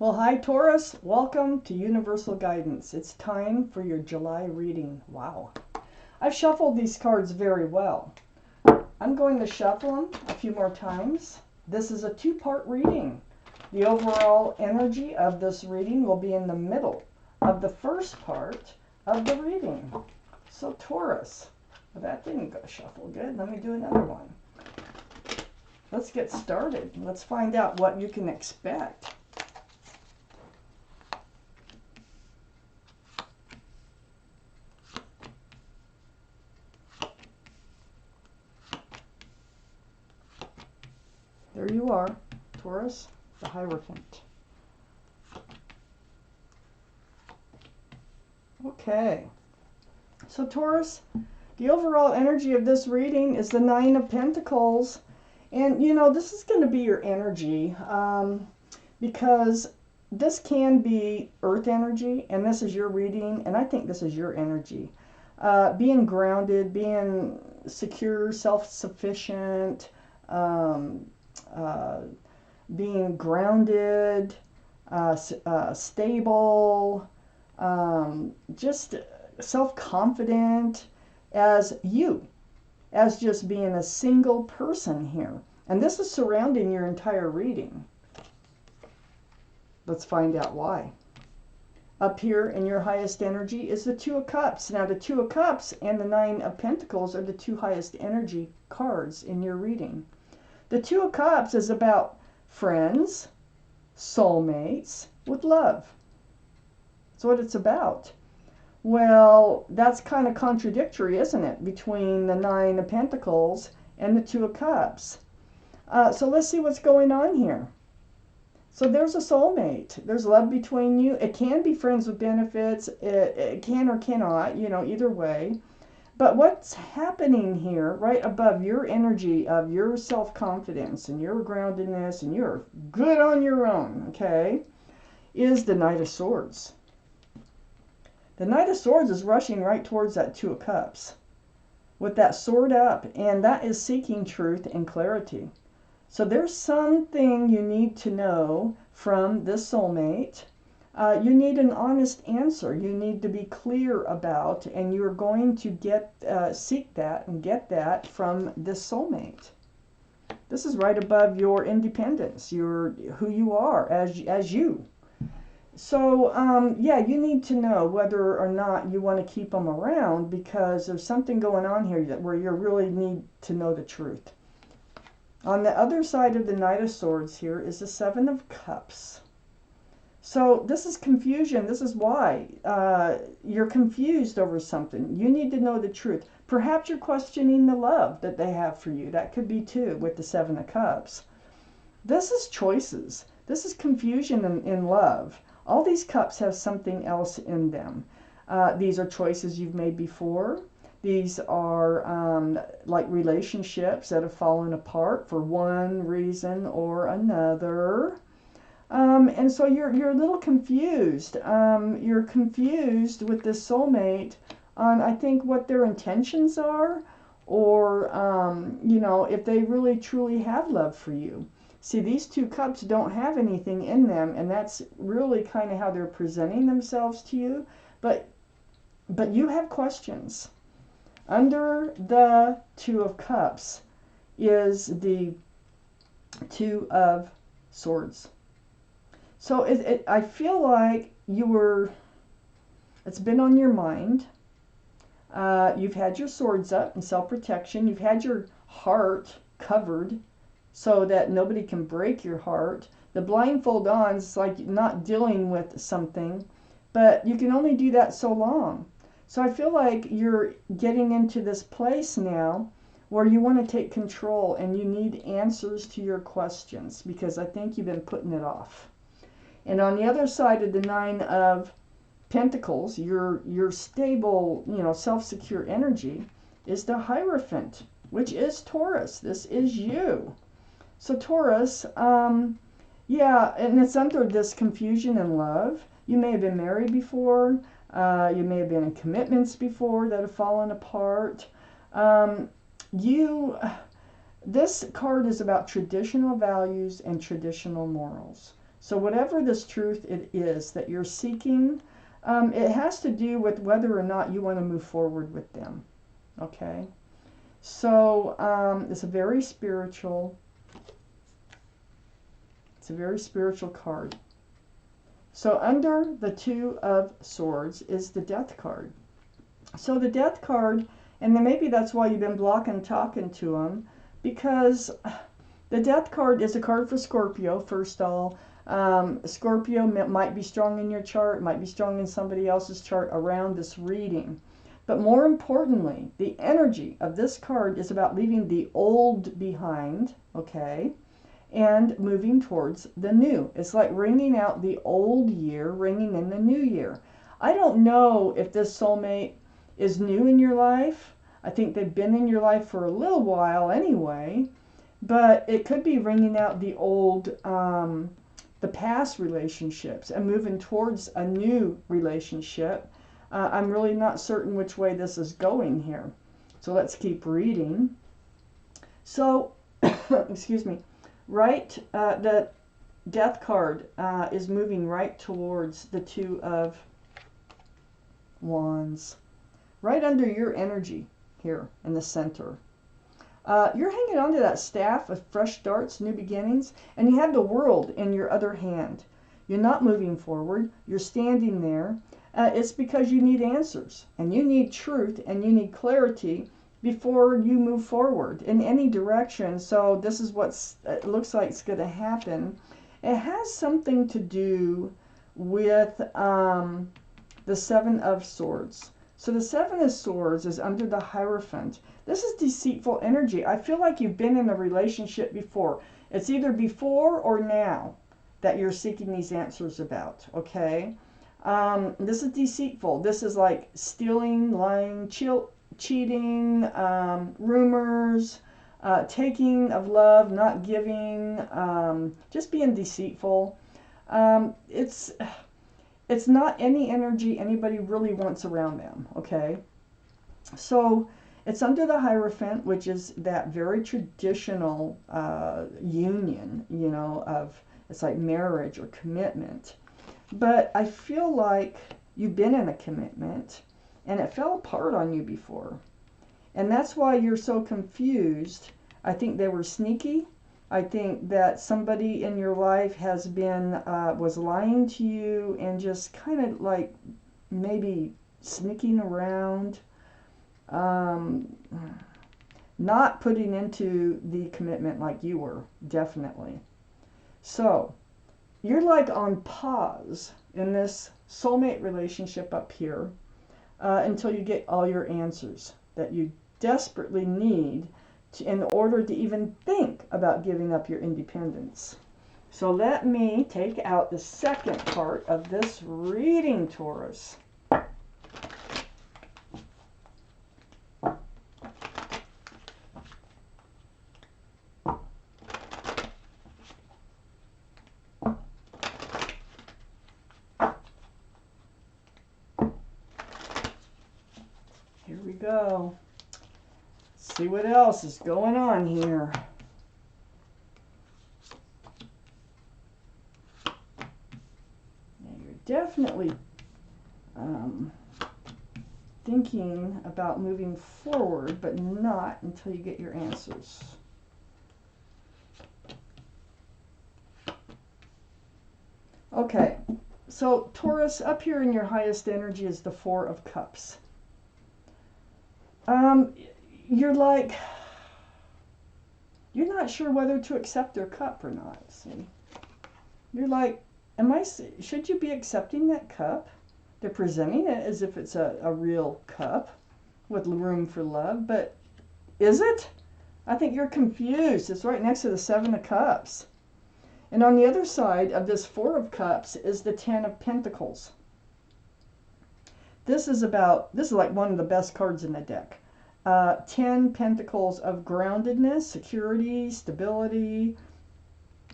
Well, hi Taurus, welcome to Universal Guidance. It's time for your July reading. Wow. I've shuffled these cards very well. I'm going to shuffle them a few more times. This is a two-part reading. The overall energy of this reading will be in the middle of the first part of the reading. So Taurus, well, that didn't go shuffle good. Let me do another one. Let's get started. Let's find out what you can expect. There you are, Taurus, the Hierophant. Okay, so Taurus, the overall energy of this reading is the Nine of Pentacles. And, you know, this is going to be your energy because this can be earth energy, and this is your reading, and I think this is your energy. Being grounded, being secure, self-sufficient, being grounded, stable, just self-confident as you, as just being a single person here. And this is surrounding your entire reading. Let's find out why. Up here in your highest energy is the Two of Cups. Now the Two of Cups and the Nine of Pentacles are the two highest energy cards in your reading. The Two of Cups is about friends, soulmates with love. That's what it's about. Well, that's kind of contradictory, isn't it, between the Nine of Pentacles and the Two of Cups? So let's see what's going on here. So there's a soulmate. There's love between you. It can be friends with benefits. It can or cannot, you know, either way. But what's happening here, right above your energy of your self-confidence and your groundedness and you're good on your own, okay, is the Knight of Swords. The Knight of Swords is rushing right towards that Two of Cups with that sword up, and that is seeking truth and clarity. So there's something you need to know from this soulmate. You need an honest answer. You need to be clear about, and you're going to seek that and get that from this soulmate. This is right above your independence, who you are as you. So, yeah, you need to know whether or not you want to keep them around, because there's something going on here where you really need to know the truth. On the other side of the Knight of Swords here is the Seven of Cups. So this is confusion. This is why you're confused over something. You need to know the truth. Perhaps you're questioning the love that they have for you. That could be too with the Seven of Cups. This is choices. This is confusion in love. All these cups have something else in them. These are choices you've made before. These are like relationships that have fallen apart for one reason or another. And so you're a little confused. You're confused with this soulmate on, I think, what their intentions are, or, you know, if they really truly have love for you. See, these two cups don't have anything in them, and that's really kind of how they're presenting themselves to you. But you have questions. Under the Two of Cups is the Two of Swords. So I feel like it's been on your mind. You've had your swords up in self-protection. You've had your heart covered so that nobody can break your heart. The blindfold on is like not dealing with something, but you can only do that so long. So I feel like you're getting into this place now where you want to take control and you need answers to your questions, because I think you've been putting it off. And on the other side of the Nine of Pentacles, your stable, you know, self-secure energy is the Hierophant, which is Taurus. This is you. So Taurus, yeah, and it's under this confusion in love. You may have been married before. You may have been in commitments before that have fallen apart. This card is about traditional values and traditional morals. So whatever this truth it is that you're seeking, it has to do with whether or not you want to move forward with them. Okay? So it's a very spiritual card. So under the Two of Swords is the Death card. So the Death card, and then maybe that's why you've been blocking talking to them, because the Death card is a card for Scorpio, first of all. Scorpio might be strong in your chart, might be strong in somebody else's chart around this reading. But more importantly, the energy of this card is about leaving the old behind, okay, and moving towards the new. It's like ringing out the old year, ringing in the new year. I don't know if this soulmate is new in your life. I think they've been in your life for a little while anyway, but it could be ringing out the old, the past relationships and moving towards a new relationship. I'm really not certain which way this is going here. So let's keep reading. So, excuse me, the Death card is moving right towards the Two of Wands. Right under your energy here in the center. You're hanging on to that staff of fresh starts, new beginnings, and you have the World in your other hand. You're not moving forward. You're standing there. It's because you need answers, and you need truth, and you need clarity before you move forward in any direction. So this is what it looks like it's going to happen. It has something to do with the Seven of Swords. So the Seven of Swords is under the Hierophant. This is deceitful energy. I feel like you've been in a relationship before. It's either before or now that you're seeking these answers about, okay? This is deceitful. This is like stealing, lying, cheating, rumors, taking of love, not giving, just being deceitful. It's not any energy anybody really wants around them, okay? So it's under the Hierophant, which is that very traditional union, you know, of, it's like marriage or commitment. But I feel like you've been in a commitment and it fell apart on you before. And that's why you're so confused. I think they were sneaky. I think that somebody in your life has been, was lying to you and just kind of like maybe sneaking around, not putting into the commitment like you were, definitely. So you're like on pause in this soulmate relationship up here until you get all your answers that you desperately need in order to even think about giving up your independence. So let me take out the second part of this reading, Taurus. Here we go. See what else is going on here. Now you're definitely thinking about moving forward, but not until you get your answers. Okay, so Taurus, up here in your highest energy is the Four of Cups. You're like, you're not sure whether to accept their cup or not, see? You're like, should you be accepting that cup? They're presenting it as if it's a real cup with room for love, but is it? I think you're confused. It's right next to the Seven of Cups. And on the other side of this Four of Cups is the Ten of Pentacles. This is like one of the best cards in the deck. 10 pentacles of groundedness, security, stability.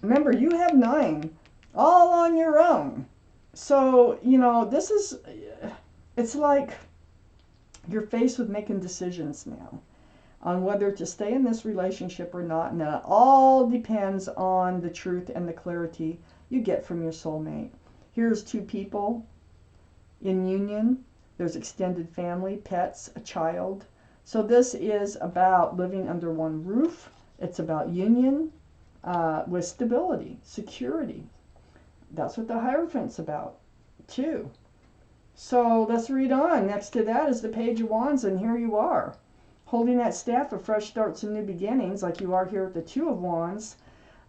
Remember, you have 9 all on your own. So, you know, it's like you're faced with making decisions now. on whether to stay in this relationship or not. And that all depends on the truth and the clarity you get from your soulmate. Here's two people in union. There's extended family, pets, a child. So this is about living under one roof. It's about union with stability, security. That's what the Hierophant's about, too. So let's read on. Next to that is the Page of Wands, and here you are, holding that staff of fresh starts and new beginnings, like you are here with the Two of Wands.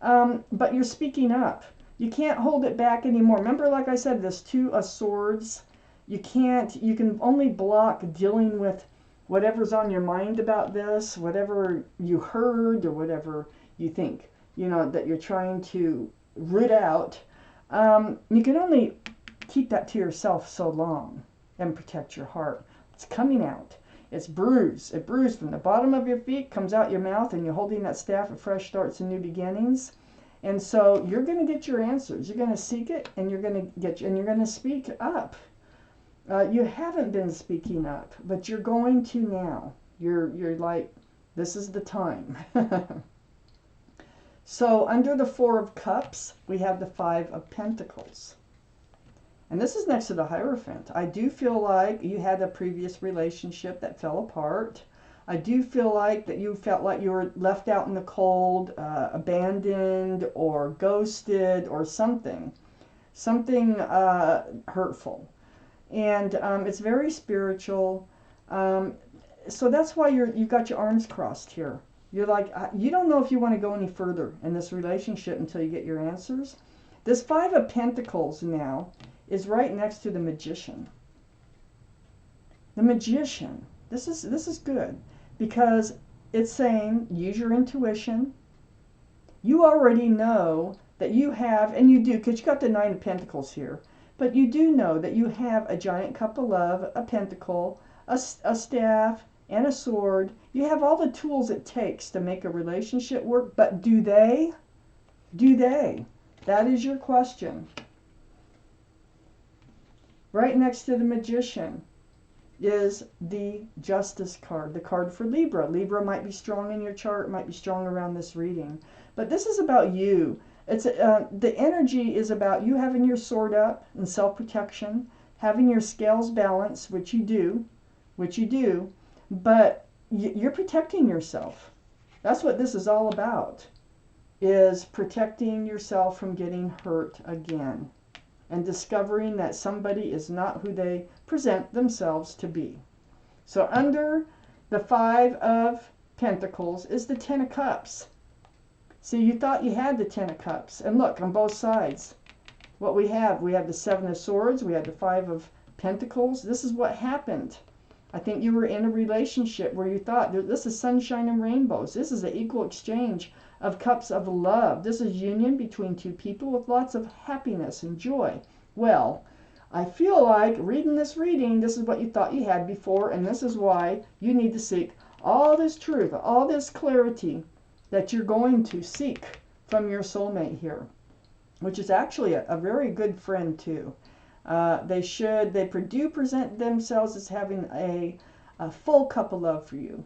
But you're speaking up. You can't hold it back anymore. Remember, like I said, this Two of Swords. You can only block dealing with whatever's on your mind about this, whatever you heard or whatever you think, that you're trying to root out. You can only keep that to yourself so long and protect your heart. It's coming out. It's bruised. It bruised from the bottom of your feet, comes out your mouth, and you're holding that staff of fresh starts and new beginnings. And so you're going to get your answers. You're going to seek it, and you're going to speak up. You haven't been speaking up, but you're going to now. You're like, this is the time. So under the Four of Cups, we have the Five of Pentacles. And this is next to the Hierophant. I do feel like you had a previous relationship that fell apart. I do feel like that you felt like you were left out in the cold, abandoned, or ghosted, or something hurtful. And it's very spiritual. So that's why you've got your arms crossed here. You're like, you don't know if you want to go any further in this relationship until you get your answers. This Five of Pentacles now is right next to the Magician. The Magician. This is good because it's saying use your intuition. You already know that you have, and you do, because you got the Nine of Pentacles here. But you do know that you have a giant cup of love, a pentacle, a staff, and a sword. You have all the tools it takes to make a relationship work, but do they? Do they? That is your question. Right next to the Magician is the Justice card, the card for Libra. Libra might be strong in your chart, might be strong around this reading. But this is about you. It's the energy is about you having your sword up in self-protection, having your scales balanced, which you do, but you're protecting yourself. That's what this is all about, is protecting yourself from getting hurt again and discovering that somebody is not who they present themselves to be. So under the Five of Pentacles is the Ten of Cups. See, you thought you had the Ten of Cups. And look, on both sides, what we have the Seven of Swords, we have the Five of Pentacles. This is what happened. I think you were in a relationship where you thought, this is sunshine and rainbows. This is an equal exchange of cups of love. This is union between two people with lots of happiness and joy. Well, I feel like reading this reading, this is what you thought you had before, and this is why you need to seek all this truth, all this clarity that you're going to seek from your soulmate here, which is actually a very good friend too. They do present themselves as having a full cup of love for you.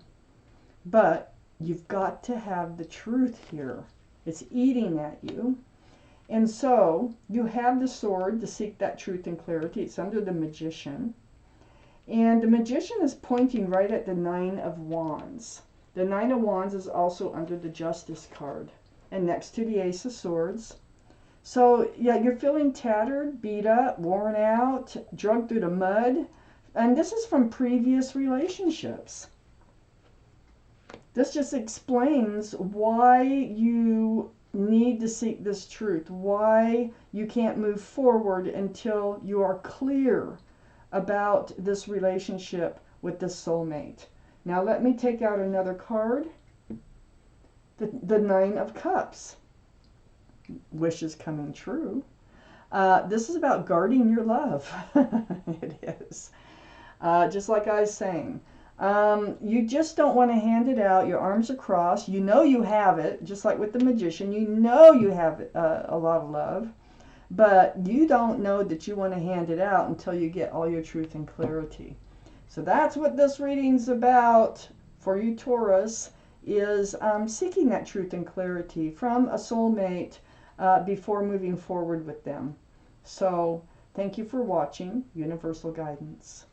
But you've got to have the truth here. It's eating at you. And so you have the sword to seek that truth and clarity. It's under the Magician. And the Magician is pointing right at the Nine of Wands. The Nine of Wands is also under the Justice card and next to the Ace of Swords. So, yeah, you're feeling tattered, beat up, worn out, drugged through the mud. And this is from previous relationships. This just explains why you need to seek this truth, why you can't move forward until you are clear about this relationship with this soulmate. Now let me take out another card. The Nine of Cups. Wishes coming true. This is about guarding your love. It is. Just like I was saying. You just don't want to hand it out. Your arms are crossed. You know you have it, just like with the Magician. You know you have a lot of love. But you don't know that you want to hand it out until you get all your truth and clarity. So that's what this reading's about for you Taurus is seeking that truth and clarity from a soulmate before moving forward with them. So thank you for watching Universal Guidance.